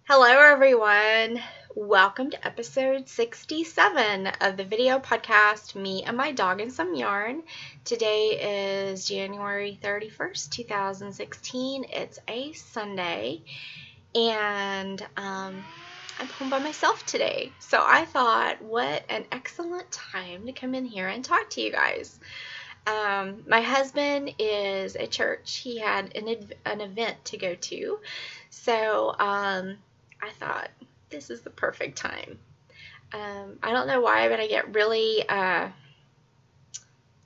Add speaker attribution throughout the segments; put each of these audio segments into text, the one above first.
Speaker 1: Hello, everyone. Welcome to episode 67 of the video podcast, Me and My Dog and Some Yarn. Today is January 31st, 2016. It's a Sunday, and I'm home by myself today. So I thought, what an excellent time to come in here and talk to you guys. My husband is at church. He had an event to go to. So I thought, this is the perfect time. I don't know why, but I get really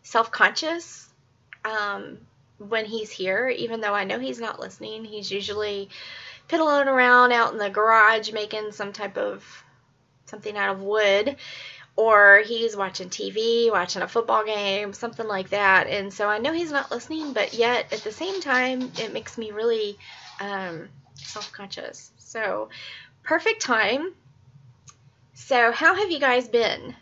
Speaker 1: self-conscious when he's here, even though I know he's not listening. He's usually piddling around out in the garage making something out of wood, or he's watching TV, watching a football game, something like that. And so I know he's not listening, but yet at the same time, it makes me really self-conscious. So perfect time. So how have you guys been?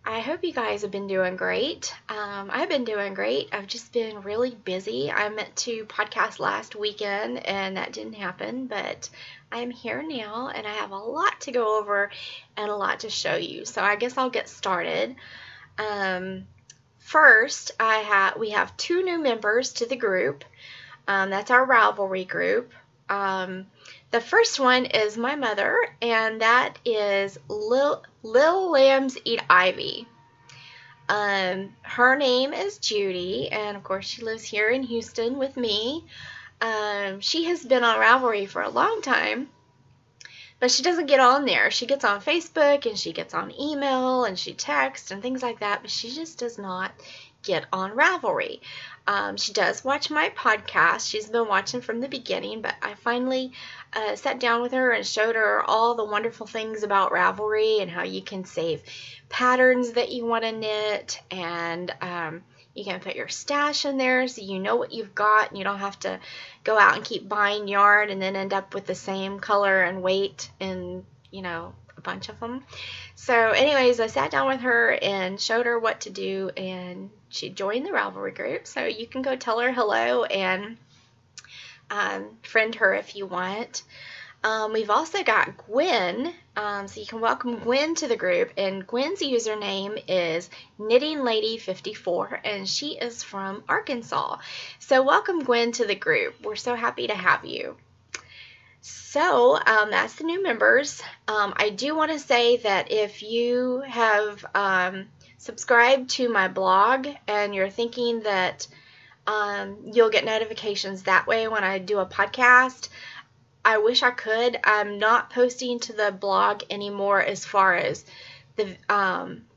Speaker 1: I hope you guys have been doing great. I've been doing great. I've just been really busy. I meant to podcast last weekend and that didn't happen, but I'm here now and I have a lot to go over and a lot to show you. So I guess I'll get started. First, we have 2 new members to the group. That's our Ravelry group. The first one is my mother, and that is Lil Lambs Eat Ivy. Her name is Judy, and of course she lives here in Houston with me. She has been on Ravelry for a long time, but she doesn't get on there. She gets on Facebook, and she gets on email, and she texts, and things like that, but she just does not get on Ravelry. She does watch my podcast. She's been watching from the beginning, but I finally sat down with her and showed her all the wonderful things about Ravelry and how you can save patterns that you want to knit, and you can put your stash in there so you know what you've got and you don't have to go out and keep buying yarn and then end up with the same color and weight and, a bunch of them. So anyways, I sat down with her and showed her what to do, and she joined the Ravelry group. So you can go tell her hello and friend her if you want. We've also got Gwen, so you can welcome Gwen to the group, and Gwen's username is KnittingLady54, and she is from Arkansas. So welcome, Gwen, to the group. We're so happy to have you. So that's the new members. I do want to say that if you have subscribed to my blog and you're thinking that you'll get notifications that way when I do a podcast, I wish I could. I'm not posting to the blog anymore as far as the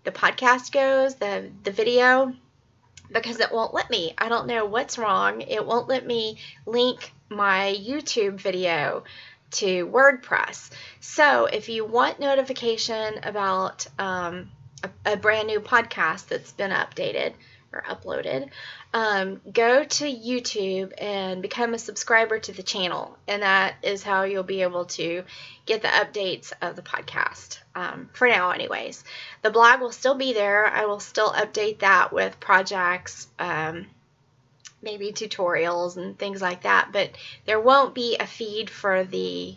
Speaker 1: podcast goes, the video, because it won't let me. I don't know what's wrong. It won't let me link my YouTube video to WordPress. So if you want notification about a brand new podcast that's been updated or uploaded, go to YouTube and become a subscriber to the channel, and that is how you'll be able to get the updates of the podcast, for now anyways. The blog will still be there. I will still update that with projects, maybe tutorials and things like that, but there won't be a feed for the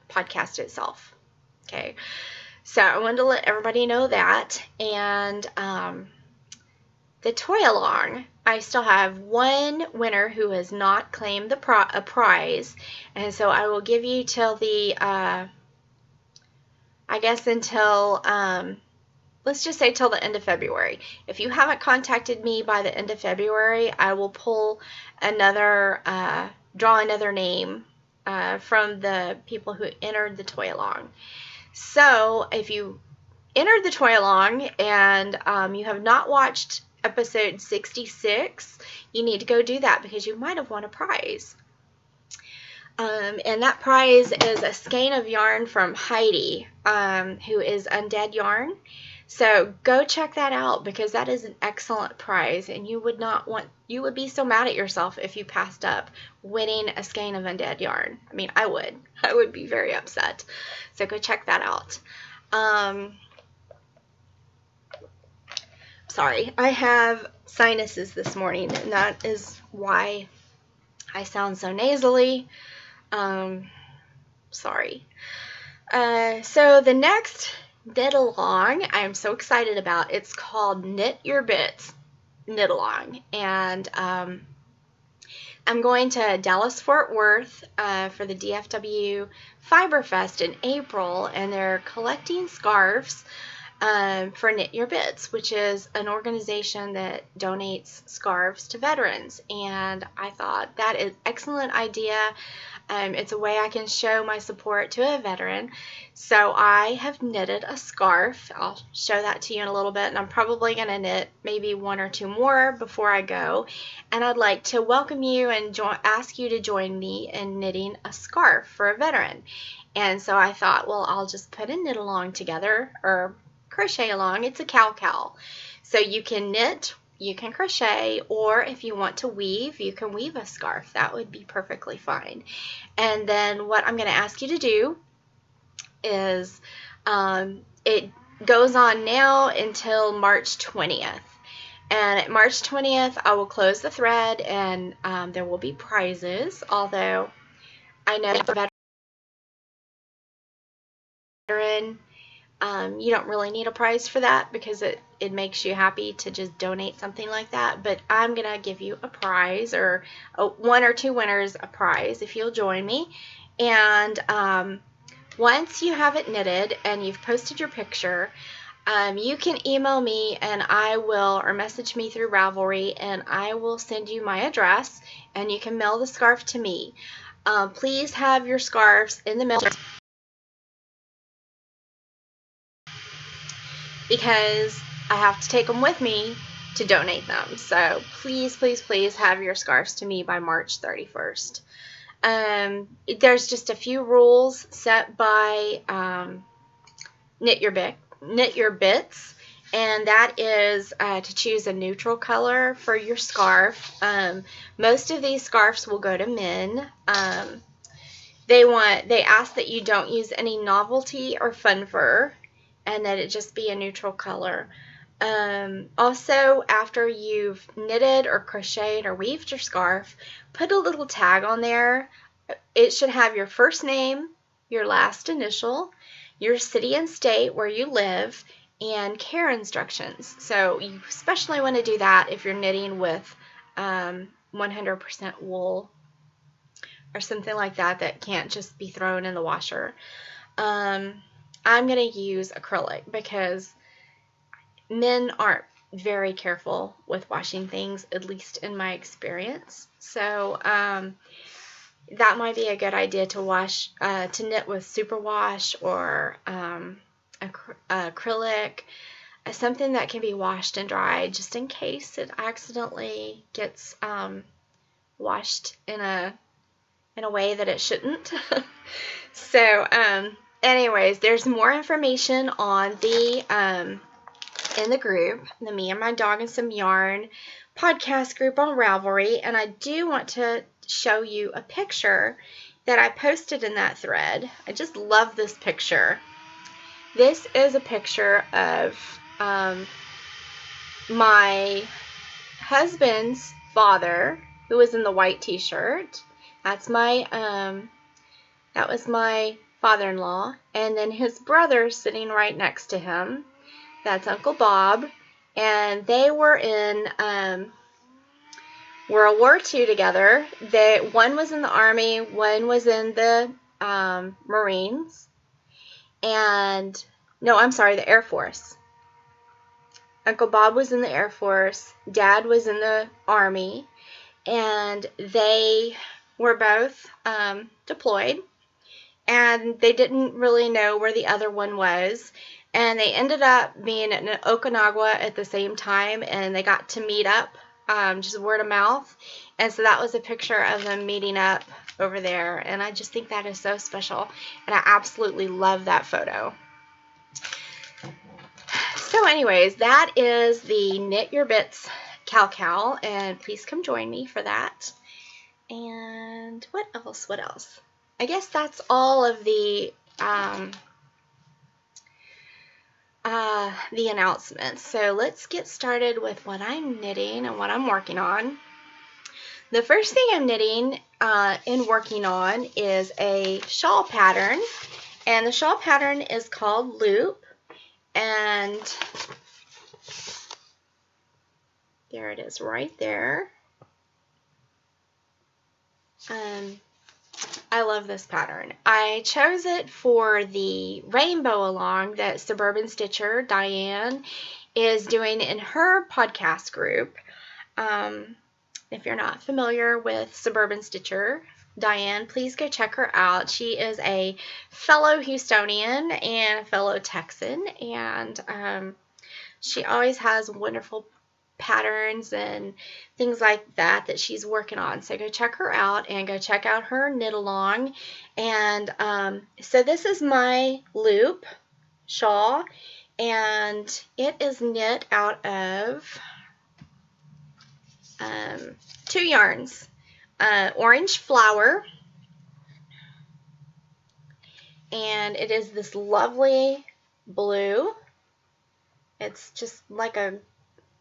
Speaker 1: podcast itself. Okay, so I wanted to let everybody know that. And the toy along, I still have one winner who has not claimed a prize, and so I will give you till the let's just say till the end of February. If you haven't contacted me by the end of February, I will pull draw another name from the people who entered the toy along. So if you entered the toy along and you have not watched episode 66, you need to go do that because you might have won a prize. And that prize is a skein of yarn from Heidi, who is Undead Yarn. So go check that out because that is an excellent prize, and you would be so mad at yourself if you passed up winning a skein of Undead Yarn. I mean, I would be very upset. So go check that out. Sorry, I have sinuses this morning, and that is why I sound so nasally. Sorry. So the next knit along I'm so excited about, it's called Knit Your Bits Knit Along. And I'm going to Dallas Fort Worth for the DFW Fiber Fest in April, and they're collecting scarves for Knit Your Bits, which is an organization that donates scarves to veterans. And I thought that is an excellent idea. It's a way I can show my support to a veteran. So I have knitted a scarf. I'll show that to you in a little bit, and I'm probably going to knit maybe one or two more before I go. And I'd like to welcome you and ask you to join me in knitting a scarf for a veteran. And so I thought, well, I'll just put a knit along together, or crochet along. It's a cow. So you can knit, you can crochet, or if you want to weave, you can weave a scarf. That would be perfectly fine. And then what I'm going to ask you to do is it goes on now until March 20th. And at March 20th, I will close the thread, and there will be prizes, although I know the veteran, you don't really need a prize for that because it makes you happy to just donate something like that. But I'm going to give you a prize, or one or two winners a prize if you'll join me. And once you have it knitted and you've posted your picture, you can email me and I will, or message me through Ravelry, and I will send you my address and you can mail the scarf to me. Please have your scarves in the mail, because I have to take them with me to donate them. So please, please, please have your scarves to me by March 31st. There's just a few rules set by Knit Your Bits, and that is to choose a neutral color for your scarf. Most of these scarves will go to men. They ask that you don't use any novelty or fun fur, and that it just be a neutral color. Also, after you've knitted or crocheted or weaved your scarf, put a little tag on there. It should have your first name, your last initial, your city and state where you live, and care instructions. So you especially want to do that if you're knitting with 100% wool or something like that that can't just be thrown in the washer. I'm going to use acrylic because men aren't very careful with washing things, at least in my experience. So that might be a good idea to knit with superwash or acrylic, something that can be washed and dried, just in case it accidentally gets washed in a way that it shouldn't. So anyways, there's more information on the in the group, the Me and My Dog and Some Yarn podcast group on Ravelry, and I do want to show you a picture that I posted in that thread. I just love this picture. This is a picture of my husband's father, who was in the white t-shirt. That was my father-in-law, and then his brother sitting right next to him. That's Uncle Bob, and they were in World War II together. One was in the Army, one was in the Marines, and no, I'm sorry, the Air Force. Uncle Bob was in the Air Force, Dad was in the Army, and they were both deployed, and they didn't really know where the other one was. And they ended up being in Okinawa at the same time, and they got to meet up, just word of mouth. And so that was a picture of them meeting up over there, and I just think that is so special, and I absolutely love that photo. So anyways, that is the Knit Your Bits cow, and please come join me for that. And what else? I guess that's all of the announcements. So let's get started with what I'm knitting and what I'm working on. The first thing I'm knitting in working on is a shawl pattern, and the shawl pattern is called Loop, and there it is right there. I love this pattern. I chose it for the rainbow along that Suburban Stitcher Diane is doing in her podcast group. If you're not familiar with Suburban Stitcher Diane, please go check her out. She is a fellow Houstonian and a fellow Texan, and she always has wonderful patterns and things like that she's working on. So go check her out and go check out her knit along. And so this is my loop shawl, and it is knit out of 2 yarns, Orange Flower, and it is this lovely blue. It's just like a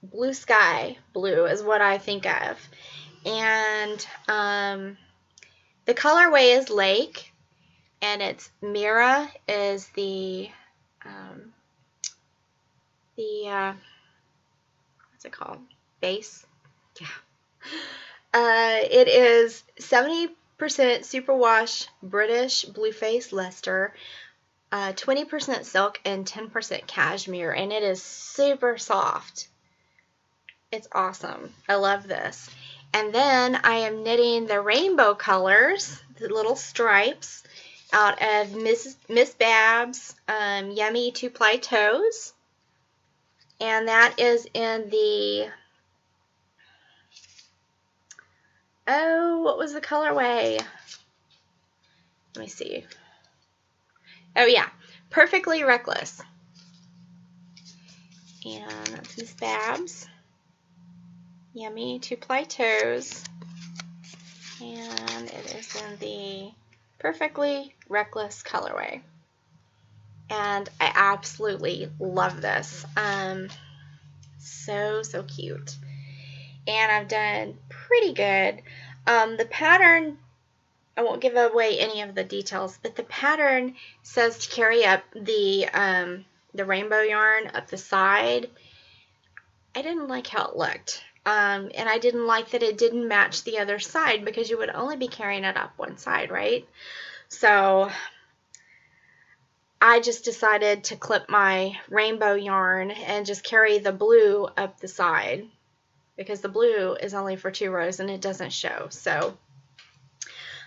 Speaker 1: blue sky blue is what I think of. And the colorway is Lake, and it's Mira is the what's it called? Base? Yeah. It is 70% superwash British Blueface Leicester, 20% silk, and 10% cashmere, and it is super soft. It's awesome. I love this. And then I am knitting the rainbow colors, the little stripes, out of Miss Babs' Yummy 2-ply Toes. And that is in the, oh, what was the colorway? Let me see. Oh, yeah. Perfectly Reckless. And that's Miss Babs' Yummy 2-ply Toes. And it is in the Perfectly Reckless colorway. And I absolutely love this. So cute. And I've done pretty good. The pattern, I won't give away any of the details, but the pattern says to carry up the rainbow yarn up the side. I didn't like how it looked. And I didn't like that it didn't match the other side, because you would only be carrying it up one side, right? So I just decided to clip my rainbow yarn and just carry the blue up the side, because the blue is only for 2 rows and it doesn't show. So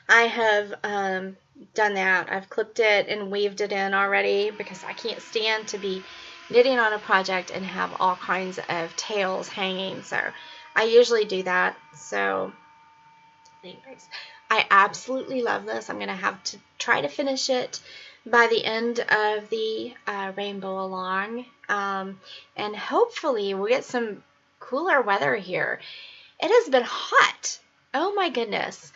Speaker 1: I have done that. I've clipped it and weaved it in already, because I can't stand to be knitting on a project and have all kinds of tails hanging. So I usually do that. So anyways, I absolutely love this. I'm going to have to try to finish it by the end of the rainbow along, and hopefully we'll get some cooler weather here. It has been hot. Oh my goodness.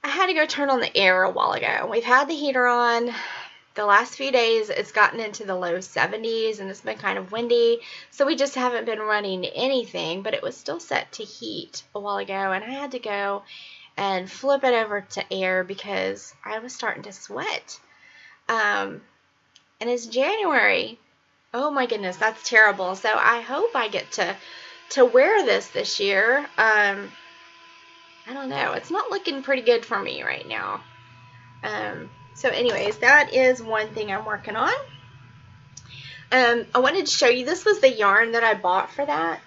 Speaker 1: I had to go turn on the air a while ago. We've had the heater on. The last few days it's gotten into the low 70s and it's been kind of windy, so we just haven't been running anything, but it was still set to heat a while ago, and I had to go and flip it over to air because I was starting to sweat. And it's January. Oh my goodness, that's terrible. So I hope I get to wear this year. I don't know. It's not looking pretty good for me right now. So anyways, that is one thing I'm working on. I wanted to show you, this was the yarn that I bought for that.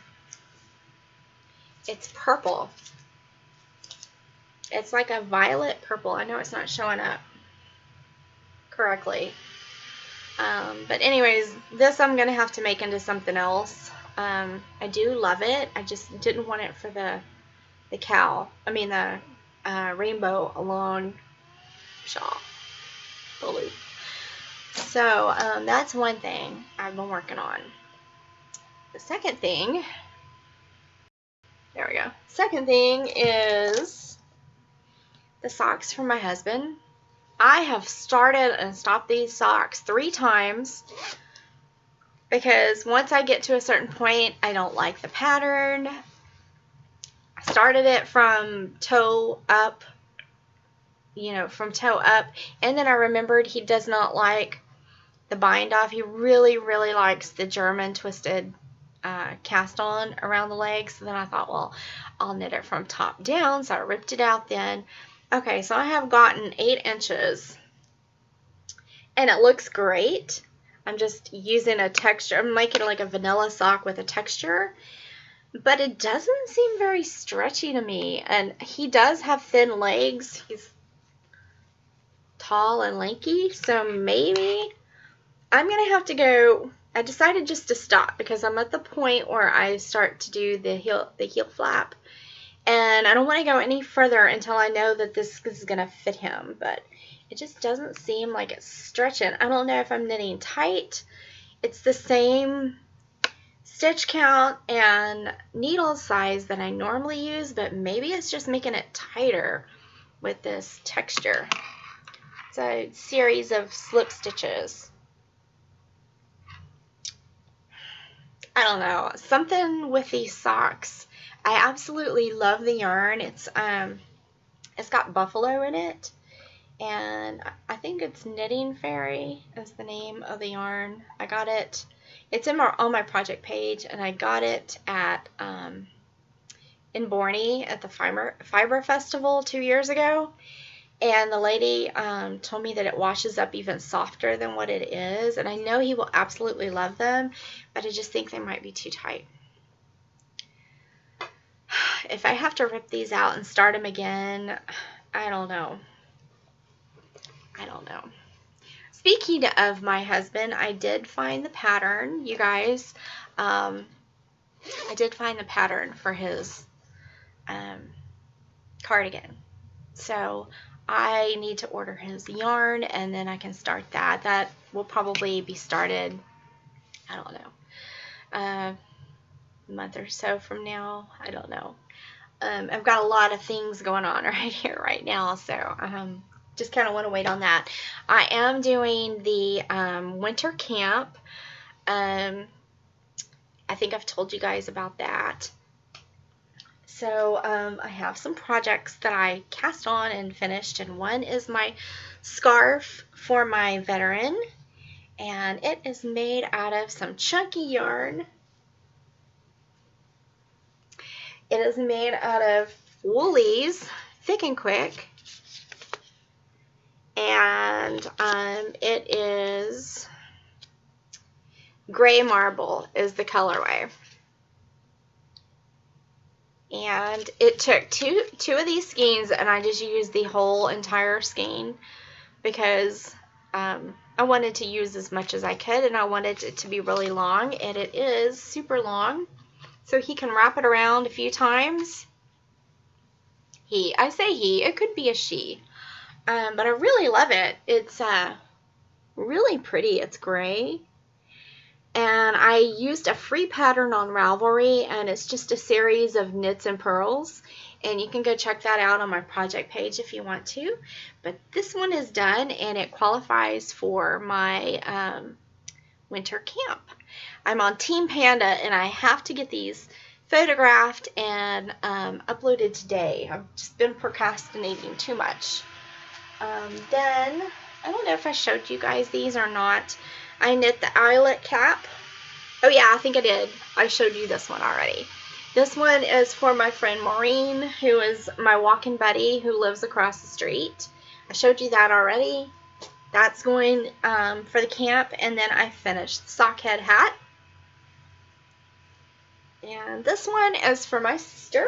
Speaker 1: It's purple. It's like a violet purple. I know it's not showing up correctly. But anyways, this I'm going to have to make into something else. I do love it. I just didn't want it for the rainbow along shawl. The loop. So that's one thing I've been working on. The second thing, there we go. Second thing is the socks for my husband. I have started and stopped these socks 3 times because once I get to a certain point, I don't like the pattern. started it from toe up, from toe up, and then I remembered he does not like the bind off. He really, really likes the German twisted cast on around the legs. So then I thought, well, I'll knit it from top down. So I ripped it out then. Okay, so I have gotten 8 inches, and it looks great. I'm just using a texture. I'm making like a vanilla sock with a texture, but it doesn't seem very stretchy to me. And he does have thin legs. He's tall and lanky, so maybe I'm going to have to go. I decided just to stop because I'm at the point where I start to do the heel flap, and I don't want to go any further until I know that this is going to fit him, but it just doesn't seem like it's stretching. I don't know if I'm knitting tight. It's the same stitch count and needle size that I normally use, but maybe it's just making it tighter with this texture. It's a series of slip stitches. I don't know, something with these socks. I absolutely love the yarn. It's got buffalo in it, and I think it's Knitting Fairy is the name of the yarn. I got it. It's on my project page, and I got it at in Borney at the Fiber Festival 2 years ago. And the lady told me that it washes up even softer than what it is. And I know he will absolutely love them, but I just think they might be too tight. If I have to rip these out and start them again, I don't know. Speaking of my husband, I did find the pattern, you guys. I did find the pattern for his cardigan. So I need to order his yarn, and then I can start that. That will probably be started, I don't know, a month or so from now. I don't know. I've got a lot of things going on right here, right now, so just kind of want to wait on that. I am doing the winter camp. I think I've told you guys about that. So I have some projects that I cast on and finished, and one is my scarf for my veteran, and it is made out of some chunky yarn. It is made out of Woolies Thick and Quick, and it is Gray Marble is the colorway. And it took two of these skeins, and I just used the whole entire skein because I wanted to use as much as I could, and I wanted it to be really long, and it is super long, so he can wrap it around a few times. I say he, it could be a she, but I really love it. It's really pretty. It's gray. And I used a free pattern on Ravelry, and it's just a series of knits and purls, and you can go check that out on my project page if you want to. But this one is done, and it qualifies for my winter camp. I'm on Team Panda, and I have to get these photographed and uploaded today. I've just been procrastinating too much. Then, I don't know if I showed you guys these or not. I knit the eyelet cap. Oh yeah, I think I did. I showed you this one already. This one is for my friend Maureen, who is my walking buddy who lives across the street. I showed you that already. That's going for the camp, and then I finished the sock head hat. And this one is for my sister.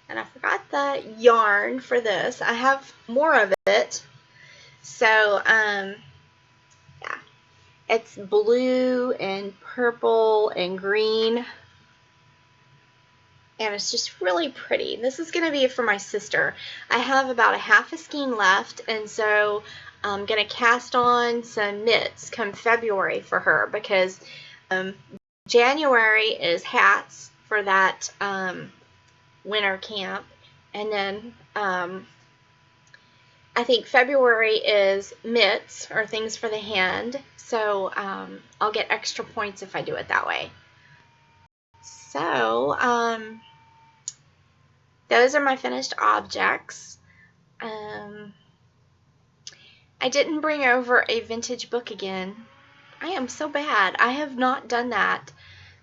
Speaker 1: And I forgot the yarn for this. I have more of it. So, yeah. It's blue and purple and green. And it's just really pretty. This is going to be for my sister. I have about a half a skein left, and so I'm going to cast on some knits come February for her, because January is hats for that winter camp, and then I think February is mitts or things for the hand, so I'll get extra points if I do it that way. So those are my finished objects. I didn't bring over a vintage book again. I am so bad. I have not done that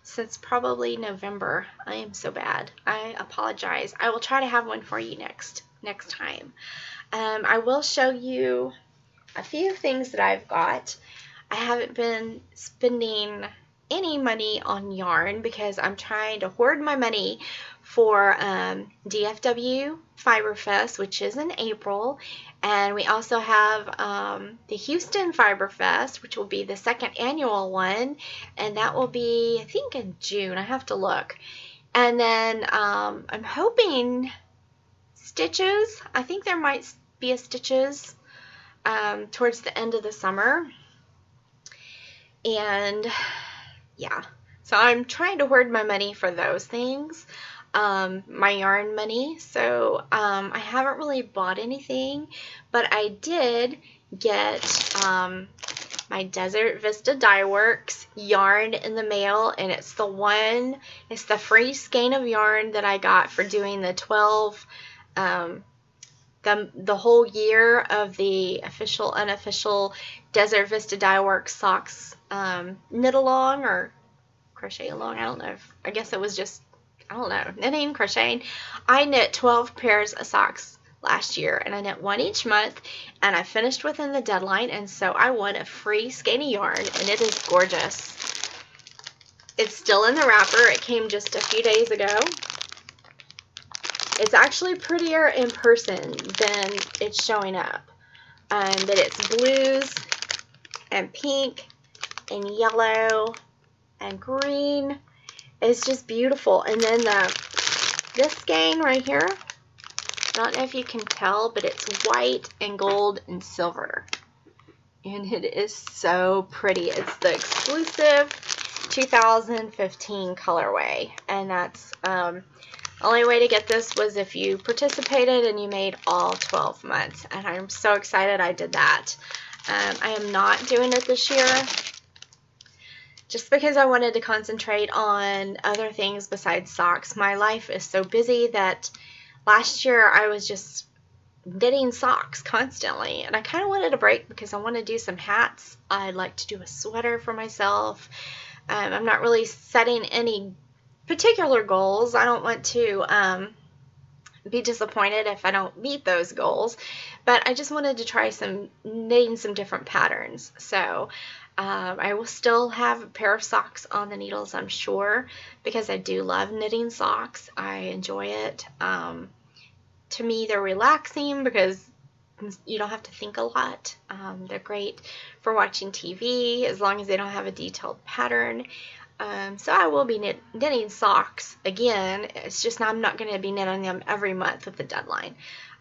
Speaker 1: since probably November. I am so bad. I apologize. I will try to have one for you next time. I will show you a few things that I've got. I haven't been spending any money on yarn because I'm trying to hoard my money for DFW Fiber Fest, which is in April, and we also have the Houston Fiber Fest, which will be the second annual one, and that will be, I think, in June. I have to look. And then I'm hoping Stitches. I think there might be a Stitches towards the end of the summer. And yeah, so I'm trying to hoard my money for those things, my yarn money. So I haven't really bought anything, but I did get my Desert Vista Dye Works yarn in the mail, and it's the free skein of yarn that I got for doing the 12 the whole year of the official, unofficial Desert Vista Dye Works socks knit along or crochet along. I don't know. I guess it was just, I don't know, knitting, crocheting. I knit 12 pairs of socks last year, and I knit one each month, and I finished within the deadline, and so I won a free skein of yarn, and it is gorgeous. It's still in the wrapper. It came just a few days ago. It's actually prettier in person than it's showing up. But it's blues and pink and yellow and green. It's just beautiful. And then this skein right here, I don't know if you can tell, but it's white and gold and silver. And it is so pretty. It's the exclusive 2015 colorway. And that's only way to get this was if you participated and you made all 12 months. And I'm so excited I did that. I am not doing it this year just because I wanted to concentrate on other things besides socks. My life is so busy that last year I was just knitting socks constantly, and I kind of wanted a break because I want to do some hats. I'd like to do a sweater for myself. I'm not really setting any particular goals. I don't want to be disappointed if I don't meet those goals, but I just wanted to try knitting some different patterns. So I will still have a pair of socks on the needles, I'm sure, because I do love knitting socks. I enjoy it. To me, they're relaxing because you don't have to think a lot. They're great for watching TV as long as they don't have a detailed pattern. So I will be knitting socks again. It's just I'm not going to be knitting them every month with the deadline.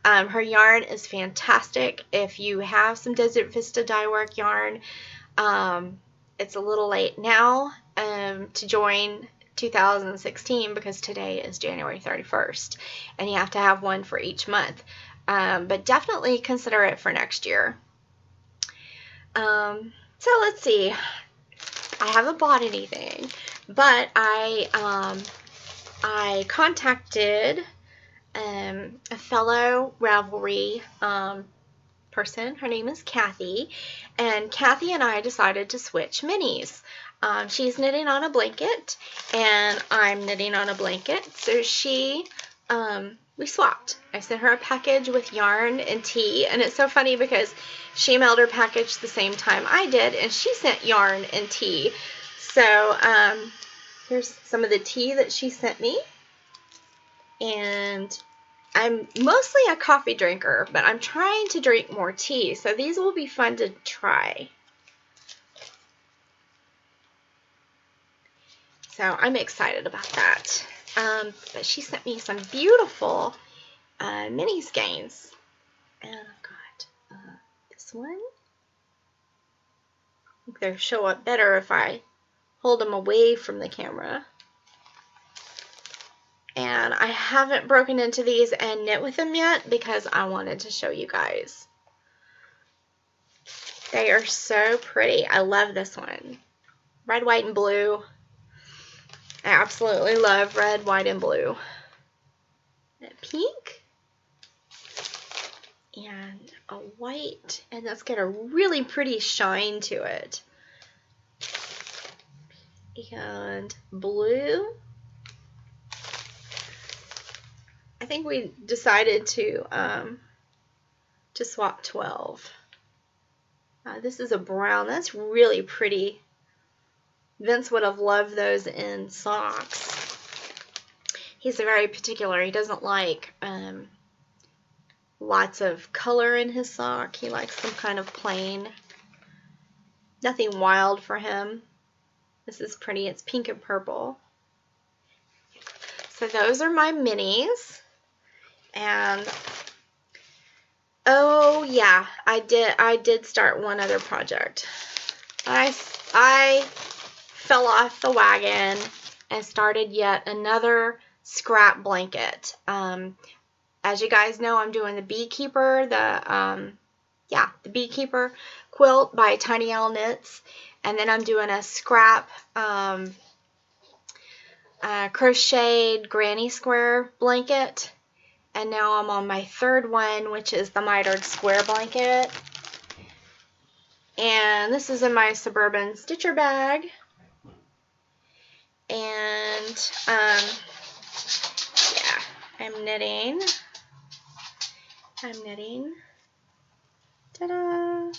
Speaker 1: Her yarn is fantastic. If you have some Desert Vista Dye Work yarn, it's a little late now to join 2016 because today is January 31st and you have to have one for each month. But definitely consider it for next year. So let's see. I haven't bought anything, but I contacted a fellow Ravelry person. Her name is Kathy, and Kathy and I decided to switch minis. She's knitting on a blanket, and I'm knitting on a blanket, so we swapped. I sent her a package with yarn and tea, and it's so funny because she mailed her package the same time I did, and she sent yarn and tea. So here's some of the tea that she sent me, and I'm mostly a coffee drinker, but I'm trying to drink more tea, so these will be fun to try. So I'm excited about that. But she sent me some beautiful mini skeins. And I've got this one. I think they'll show up better if I hold them away from the camera. And I haven't broken into these and knit with them yet because I wanted to show you guys. They are so pretty. I love this one. Red, white, and blue. I absolutely love red, white, and blue. a pink and a white, and that's got a really pretty shine to it. And blue. I think we decided to swap 12. This is a brown. That's really pretty. Vince would have loved those in socks. He's very particular. He doesn't like lots of color in his sock. He likes some kind of plain. Nothing wild for him. This is pretty. It's pink and purple. So those are my minis. And oh yeah, I did start one other project. I fell off the wagon and started yet another scrap blanket. As you guys know, I'm doing the Beekeeper, the Beekeeper quilt by Tiny Owl Knits, and then I'm doing a scrap crocheted granny square blanket, and now I'm on my third one, which is the mitered square blanket. And this is in my Suburban Stitcher bag. And yeah, I'm knitting. Ta-da!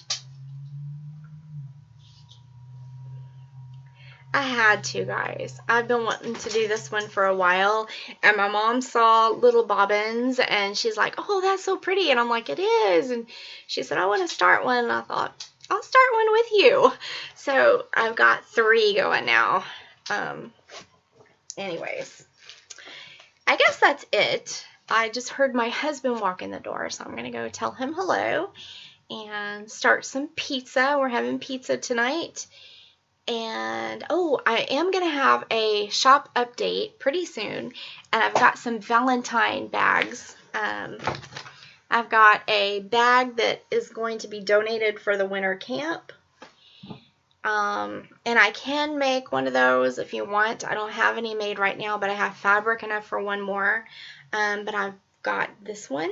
Speaker 1: I had to, guys. I've been wanting to do this one for a while, and my mom saw little bobbins, and she's like, oh, that's so pretty, and I'm like, it is, and she said, I want to start one, and I thought, I'll start one with you. So I've got 3 going now. Anyways, I guess that's it. I just heard my husband walk in the door, so I'm going to go tell him hello and start some pizza. We're having pizza tonight. And, oh, I am going to have a shop update pretty soon, and I've got some Valentine bags. I've got a bag that is going to be donated for the winter camp, and I can make one of those if you want. I don't have any made right now, but I have fabric enough for one more, but I've got this one,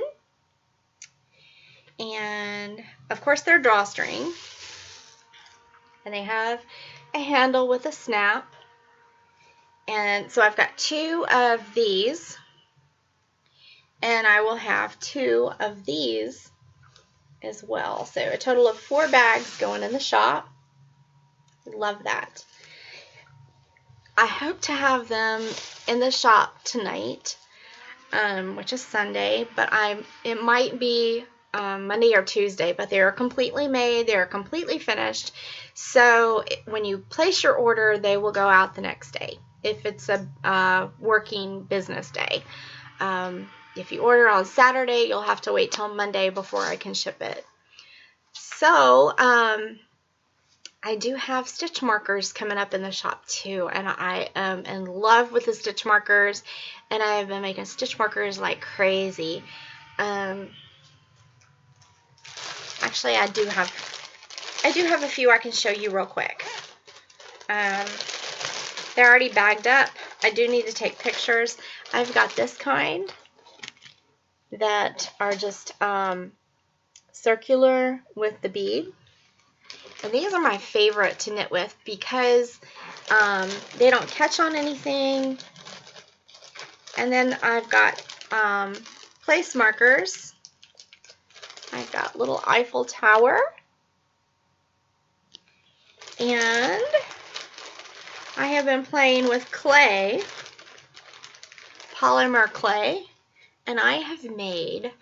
Speaker 1: and, of course, they're drawstring, and they have a handle with a snap. And so I've got 2 of these, and I will have 2 of these as well. So a total of 4 bags going in the shop. Love that. I hope to have them in the shop tonight, which is Sunday, but it might be Monday or Tuesday, but they are completely made. They are completely finished. So when you place your order, they will go out the next day if it's a working business day. If you order on Saturday, you'll have to wait till Monday before I can ship it. So I do have stitch markers coming up in the shop too, and I am in love with the stitch markers, and I have been making stitch markers like crazy. Actually, I do have a few I can show you real quick. They're already bagged up. I do need to take pictures. I've got this kind that are just circular with the bead. And these are my favorite to knit with because they don't catch on anything. And then I've got place markers. I've got little Eiffel Tower. And I have been playing with clay, polymer clay, and I have made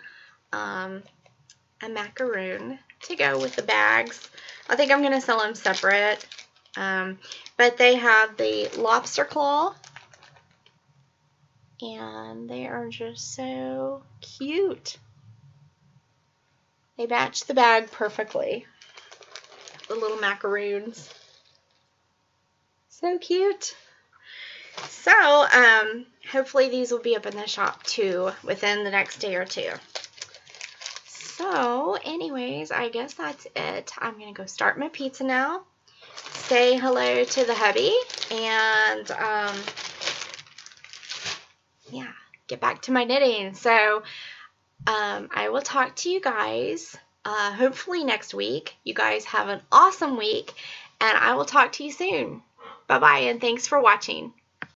Speaker 1: a macaroon to go with the bags. I think I'm going to sell them separate, but they have the lobster claw, and they are just so cute. They match the bag perfectly, the little macaroons. So cute. So, hopefully these will be up in the shop too within the next day or 2. So, anyways, I guess that's it. I'm going to go start my pizza now. Say hello to the hubby. And, yeah. get back to my knitting. So I will talk to you guys hopefully next week. You guys have an awesome week, and I will talk to you soon. Bye-bye, and thanks for watching.